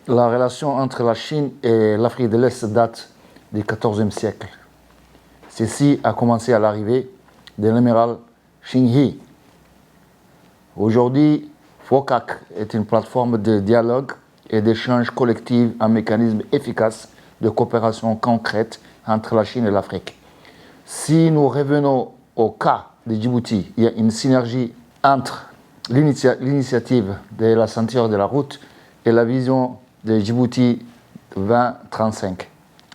La relation entre la Chine et l'Afrique de l'Est date du XIVe siècle. Ceci a commencé à l'arrivée de l'amiral Xingyi. Aujourd'hui, FOCAC est une plateforme de dialogue et d'échange collectif, un mécanisme efficace de coopération concrète entre la Chine et l'Afrique. Si nous revenons au cas de Djibouti, il y a une synergie entre l'initiative de la ceinture de la route et la vision de Djibouti 2035,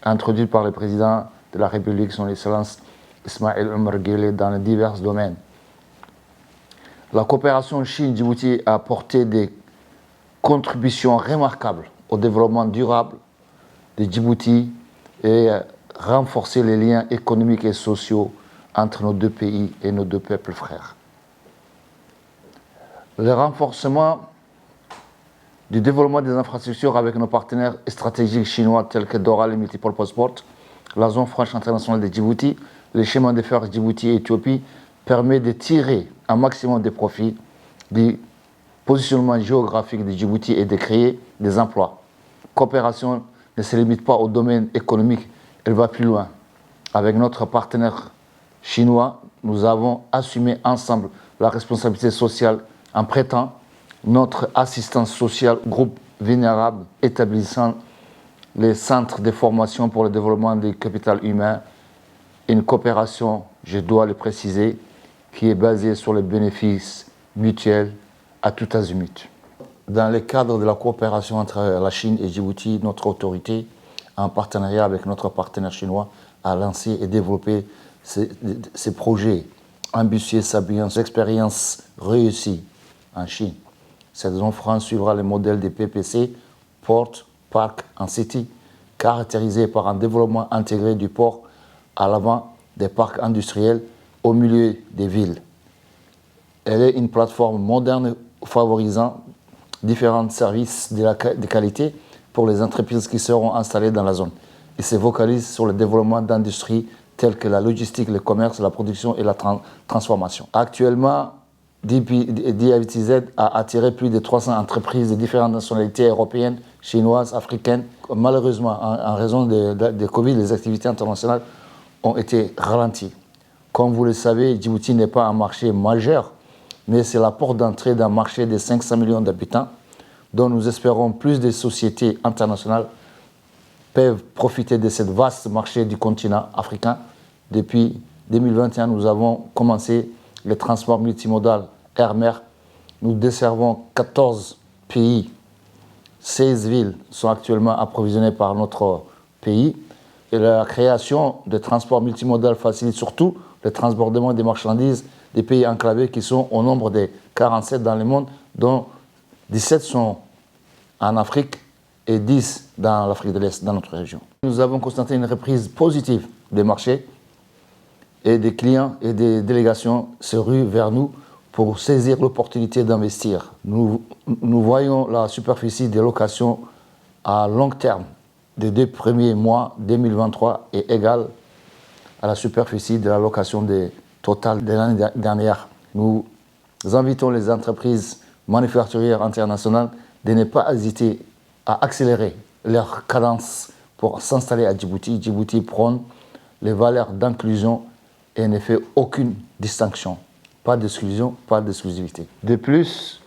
introduite par le président de la République, son Excellence Ismaël Omar Guelleh, dans les divers domaines. La coopération Chine-Djibouti a apporté des contributions remarquables au développement durable de Djibouti et renforcé les liens économiques et sociaux entre nos deux pays et nos deux peuples frères. Le renforcement du développement des infrastructures avec nos partenaires stratégiques chinois tels que Doral et Multiple Passport, la zone franche internationale de Djibouti, les chemins de fer Djibouti et Éthiopie permet de tirer un maximum de profit du positionnement géographique de Djibouti et de créer des emplois. Coopération ne se limite pas au domaine économique, elle va plus loin. Avec notre partenaire chinois, nous avons assumé ensemble la responsabilité sociale en prêtant notre assistance sociale au groupe vulnérable, établissant les centres de formation pour le développement du capital humain, une coopération, je dois le préciser, qui est basée sur les bénéfices mutuels à tout azimut. Dans le cadre de la coopération entre la Chine et Djibouti, notre autorité, en partenariat avec notre partenaire chinois, a lancé et développé ces projets ambitieux, sablions, expériences réussies en Chine. Cette zone franche suivra le modèle des PPC, Port, Park and City, caractérisé par un développement intégré du port à l'avant des parcs industriels au milieu des villes. Elle est une plateforme moderne favorisant différents services de qualité pour les entreprises qui seront installées dans la zone. Il se focalise sur le développement d'industries telles que la logistique, le commerce, la production et la transformation. Actuellement, DIVTZ a attiré plus de 300 entreprises de différentes nationalités européennes, chinoises, africaines. Malheureusement, en raison de Covid, les activités internationales ont été ralenties. Comme vous le savez, Djibouti n'est pas un marché majeur, mais c'est la porte d'entrée d'un marché de 500 millions d'habitants, dont nous espérons plus de sociétés internationales peuvent profiter de ce vaste marché du continent africain. Depuis 2021, nous avons commencé le transport multimodal air-mer. Nous desservons 14 pays. 16 villes sont actuellement approvisionnées par notre pays. Et la création de transport multimodal facilite surtout le transbordement des marchandises des pays enclavés qui sont au nombre de 47 dans le monde, dont 17 sont en Afrique et 10 dans l'Afrique de l'Est, dans notre région. Nous avons constaté une reprise positive des marchés et des clients et des délégations se ruent vers nous pour saisir l'opportunité d'investir. Nous voyons la superficie des locations à long terme des 2 premiers mois 2023 est égale à la superficie de la location totale de l'année dernière. Nous invitons les entreprises manufacturières internationales de ne pas hésiter à accélérer leur cadence pour s'installer à Djibouti. Djibouti prône les valeurs d'inclusion et ne fait aucune distinction. Pas d'exclusion, pas d'exclusivité. De plus,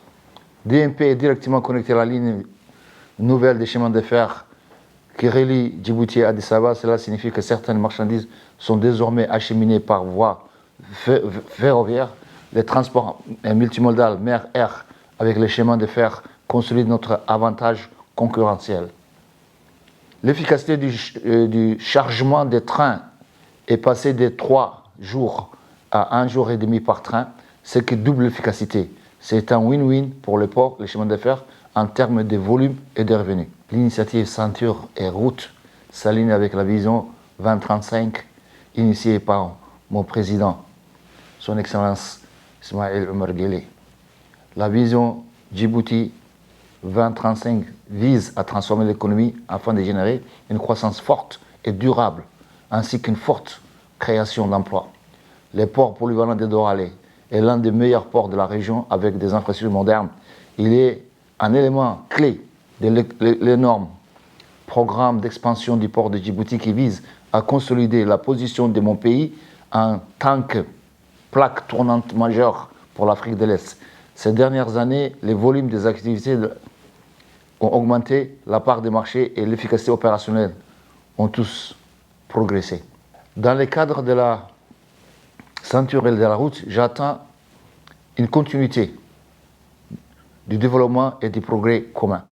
DMP est directement connecté à la ligne nouvelle des chemins de fer qui relie Djibouti à Addis Abeba. Cela signifie que certaines marchandises sont désormais acheminées par voie ferroviaire. Les transports multimodal mer-air avec les chemins de fer consolident notre avantage concurrentiel. L'efficacité du chargement des trains est passée de 3 jours à 1 jour et demi par train, ce qui double l'efficacité. C'est un win-win pour le port, les chemins de fer, en termes de volume et de revenus. L'initiative Ceinture et Route s'aligne avec la vision 2035 initiée par mon président, son Excellence Ismaël Omar Guelleh. La vision Djibouti 2035 vise à transformer l'économie afin de générer une croissance forte et durable, ainsi qu'une forte création d'emplois. Le port polyvalent de Doralé est l'un des meilleurs ports de la région avec des infrastructures modernes. Il est un élément clé de l'énorme programme d'expansion du port de Djibouti qui vise à consolider la position de mon pays en tant que plaque tournante majeure pour l'Afrique de l'Est. Ces dernières années, les volumes des activités ont augmenté, la part des marchés et l'efficacité opérationnelle ont tous progressé. Dans le cadre de la ceinture et de la route, j'attends une continuité du développement et du progrès commun.